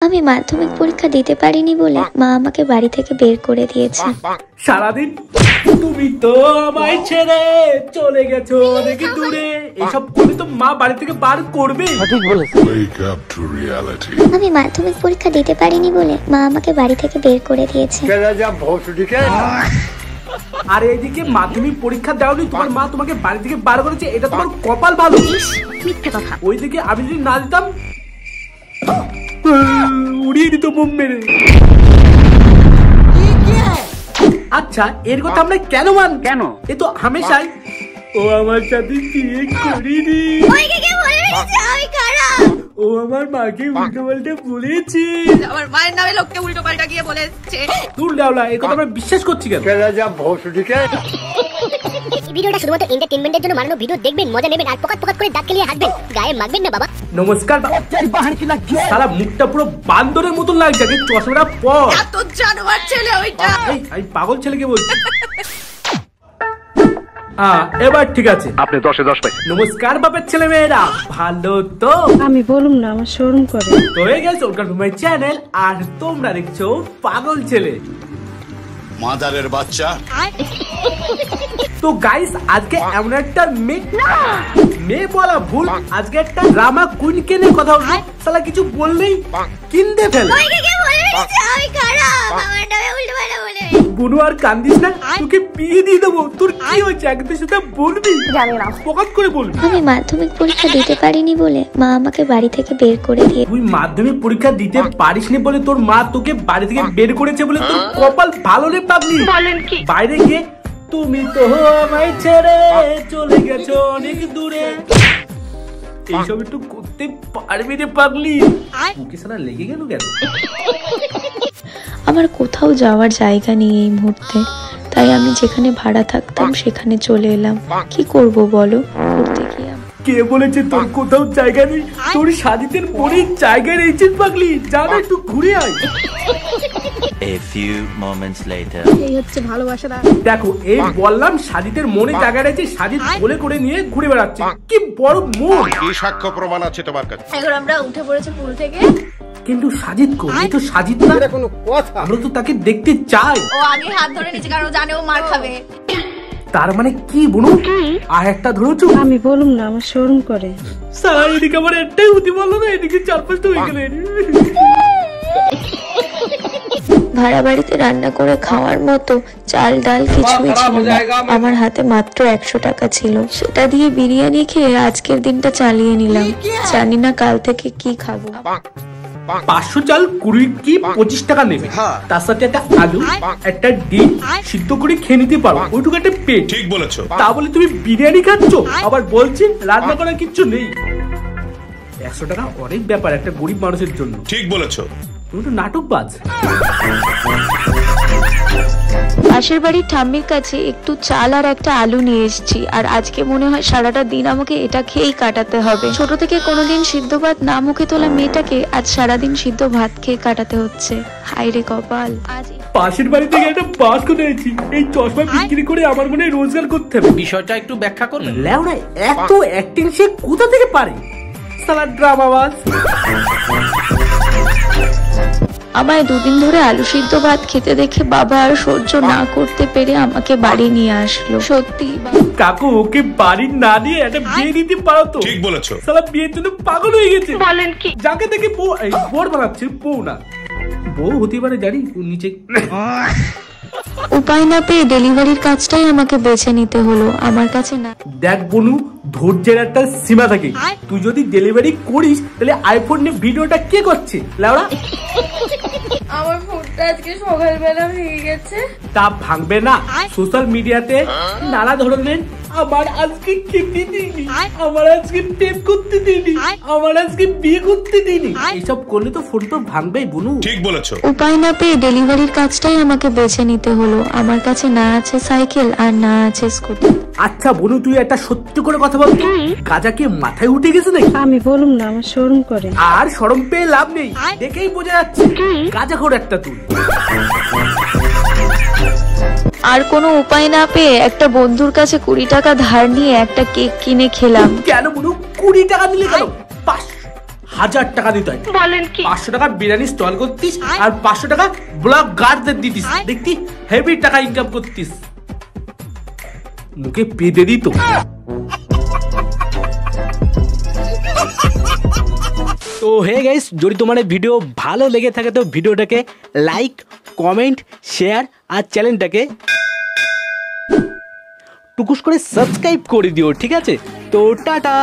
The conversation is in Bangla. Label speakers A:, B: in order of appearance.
A: আমি মাধ্যমিক পরীক্ষা দিতে পারিনি বলে মা আমাকে বাড়ি থেকে বের করে দিয়েছে।
B: সারাদিন তুমি তো আমায় ছেড়ে চলে গেছো অনেক দূরে, এসব করে তো মা বাড়ি থেকে বার করবে।
A: আমি মাধ্যমিক পরীক্ষা দিতে পারিনি বলে মা আমাকে বাড়ি থেকে বের করে দিয়েছে।
B: আর এইদিকে মাধ্যমিক পরীক্ষা দেওনি, তোমার মা তোমাকে বাড়ি থেকে বার করেছে, এটা তোমার কপাল ভালো।
A: মিথ্যে কথা।
B: ওইদিকে আমি যদি না দিতাম উড়িয়ে দিত বোম মেরে। আচ্ছা এর কথা আমরা কেন মান? কেন এ তো হামেশাই ও আমার সাথে বিয়ে করিনি, ও আমার মাকে উল্টো পাল্টা বলেছে,
C: আমার মায়ের নামে লোককে উল্টো পাল্টা গিয়ে বলেছে।
B: দূর লাউলা, এই কথা আমরা বিশ্বাস করছি কেন?
D: ভিডিওটা শুধুমাত্র এন্টারটেইনমেন্টের জন্য বানানো ভিডিও দেখবেন, মজা নেবেন আর পকাত পকাত করে দাঁত কেলিয়ে হাসবেন, গায়ে মাখবেন না বাবা।
B: নমস্কার। সারা মুখটা পুরো বান্দরের মতন লাগছে, চশমাটা পর।
C: এত জানোয়ার ছেলে ওইটা।
B: এই পাগল ছেলেকে বলছি। এবার ঠিক আছে,
E: আপনি 10-এ 10 পাই।
B: নমস্কার বাপের ছেলে মেয়েরা, ভালো তো?
F: আমি বলুম না, আমার শরম করে।
B: তো হয়ে গেছে ওয়েলকাম টু মাই চ্যানেল, আর তোমরা দেখছো পাগল ছেলে
G: মাদারের বাচ্চা।
B: তো গাইস আজকে এমন একটা মেয়ে বলা ভুল, আজকে একটা ড্রামা কুইনকে নিয়ে কথা বলবো। শালা কিছু বললেই কিনতে ফেলে। বুনু আর কান্দিস না, তোকে বিয়ে দিয়ে দেবো। তোর কি হয়েছে একদিন সেটা বলবি, পকাত করে বলবি।
A: আমি মাধ্যমিক পরীক্ষা দিতে পারিনি বলে মা আমাকে বাড়ি থেকে বের করে দিয়ে।
B: তুই মাধ্যমিক পরীক্ষা দিতে পারিসনি বলে তোর মা তোকে বাড়ি থেকে বের করেছে বলে তোর কপাল ভালো রে পাগলি। বাইরে গিয়ে তুমি তো আমায় ছেড়ে চলে গেছো অনেক দূরে, এইসব একটু করতে পারবি রে পাগলি। ওকে সারা লেগে গেল কেন?
F: আমার কোথাও যাওয়ার জায়গা নেই এই মুহূর্তে, তাই আমি যেখানে ভাড়া থাকতাম সেখানে চলে এলাম। কি করব বলো? করতে গিয়ে
B: কে বলেছে তোর কোথাও জায়গা নেই? তোর সাজিদের পরেই জায়গা রয়েছে পাগলি, যা না একটু ঘুরে আয়।
H: A few moments later.
C: এই হচ্ছে ভালোবাসা।
B: দেখো এই বললাম সাজিদের মনে জায়গা রয়েছে, সাজিদ কোলে করে নিয়ে ঘুরে বেড়াচ্ছে। কি বড় মন!
G: কি সাক্ষ্য প্রমাণ আছে তোমার কাছে?
C: এখন আমরা উঠে পড়েছি পুল থেকে।
B: কিন্তু সাজিদ কো, এই তো সাজিদ না। এটা কোনো কথা? আমরা তো তাকে দেখতে চাই।
C: ও আগে হাত ধরে নিচে, কারণ ও জানে ও মার খাবে।
B: তার মানে কি বুনু? আর একটা ধরেছো?
F: আমি বলুম না, আমার শরম করে।
B: সারা এদিকে আমার একটাই উঠি বললো না, এদিকে 4-5টা হয়ে গেল।
F: ভাড়া বাড়িতে রান্না করে খাওয়ার মতো চাল ডাল কিছুই ছিল না। আমার হাতে মাত্র 100 টাকা ছিল, সেটা দিয়ে বিরিয়ানি খেয়ে আজকের দিনটা চালিয়ে নিলাম। জানি না কাল থেকে কি খাবো।
B: 500 চাল 20 কি 25 টাকা নেবে, তার সাথে একটা আলু একটা ডিম সিদ্ধ করে খেয়ে নিতে পারো, ওইটুকু একটা পেট।
G: ঠিক বলেছো।
B: তা বলে তুমি বিরিয়ানি খাচ্ছ, আবার বলছি রান্না করার কিচ্ছু নেই। 100 টাকা অনেক ব্যাপার একটা গরিব মানুষের জন্য।
G: ঠিক বলেছো।
B: তুমি তো নাটকবাজ।
F: পাশের বাড়ির ঠাম্মির কাছে একটু চাল আর একটা আলু নিয়ে এসেছি, আর আজকে মনে হয় সারাটা দিন আমাকে এটা খেয়েই কাটাতে হবে। ছোট থেকে কোনোদিন সিদ্ধ ভাত না মুখে তোলা মেয়েটাকে আজ সারাদিন সিদ্ধ ভাত খেয়ে কাটাতে হচ্ছে। হায় রে কপাল।
B: পাশের বাড়ি থেকে একটা বাস করে এসেছি, এই চশমা বিক্রি করে আমার মনে হয় রোজগার করতে হবে। বিষয়টা একটু ব্যাখ্যা করবেন? লেওরা এত অ্যাক্টিং সে কোথা থেকে পারে? সালা ড্রামাবাজ।
F: আমায় 2 দিন ধরে আলু সিদ্ধ ভাত খেতে দেখে বাবা আর সহ্য না করতে পেরে আমাকে বাড়ি নিয়ে আসলো। সত্যি
B: কাকু ওকে বাড়ি না দিয়ে একটা বিয়ে দিতে পারো তো?
G: ঠিক বলেছো।
B: সালা বিয়ের জন্য পাগল হয়ে গেছে। বলেন কি? যাকে দেখে বউ বর বানাচ্ছে, বউ না বউ হতে পারে জানি নিচে।
F: উপায় না পেয়ে ডেলিভারির কাজটাই আমাকে বেছে নিতে হলো, আমার কাছে না।
B: দেখ বনু, ধৈর্যের একটা সীমা থাকে। তুই যদি ডেলিভারি করিস তাহলে আইফোন নিয়ে ভিডিওটা কে করছে? লাউড়া
C: আমার ফোনটা আজকে সকালবেলা ভেঙে গেছে।
B: তা ভাঙবে না? সোশ্যাল মিডিয়াতে নানা ধরনের আমার আজকে খেতে দিইনি, আমার আজকে প্রেম করতে দিইনি, আমার আজকে বিয়ে করতে দিইনি, এইসব করলে তো ফোন তো ভাঙবেই বুনু।
G: ঠিক বলেছো।
F: উপায় না পেয়ে ডেলিভারির কাজটাই আমাকে বেছে নিতে হলো, আমার কাছে না আছে সাইকেল আর না আছে স্কুটি।
B: আচ্ছা বুনু তুই একটা সত্যি করে কথা বল, গাজা কি মাথায় উঠে গেছে নাকি?
F: আমি বলুম না, আমার শরম করে।
B: আর শরম পেয়ে লাভ নেই, দেখেই বোঝা যাচ্ছে গাজাখোর একটা তুই।
F: আর কোনো উপায় না পেয়ে একটা বন্ধুর কাছে 20 টাকা ধার নিয়ে একটা কেক কিনে খেলাম।
B: কেন বুনু 20 টাকা দিলে কেন? 1000 টাকা দিতে হয়। 500 টাকা বিরিয়ানি স্টল করতিস আর 500 টাকা ব্লগ গার্ডদের দিতিস, দেখতি হেভি টাকা ইনকাম করতিস। মুখে পেদে দিত। তো হে গাইস, যদি তোমার ভিডিও ভালো লেগে থাকে তো ভিডিওটাকে লাইক, কমেন্ট, শেয়ার আর চ্যানেলটাকে টুকুস করে সাবস্ক্রাইব করে দিও, ঠিক আছে? তো টাটা।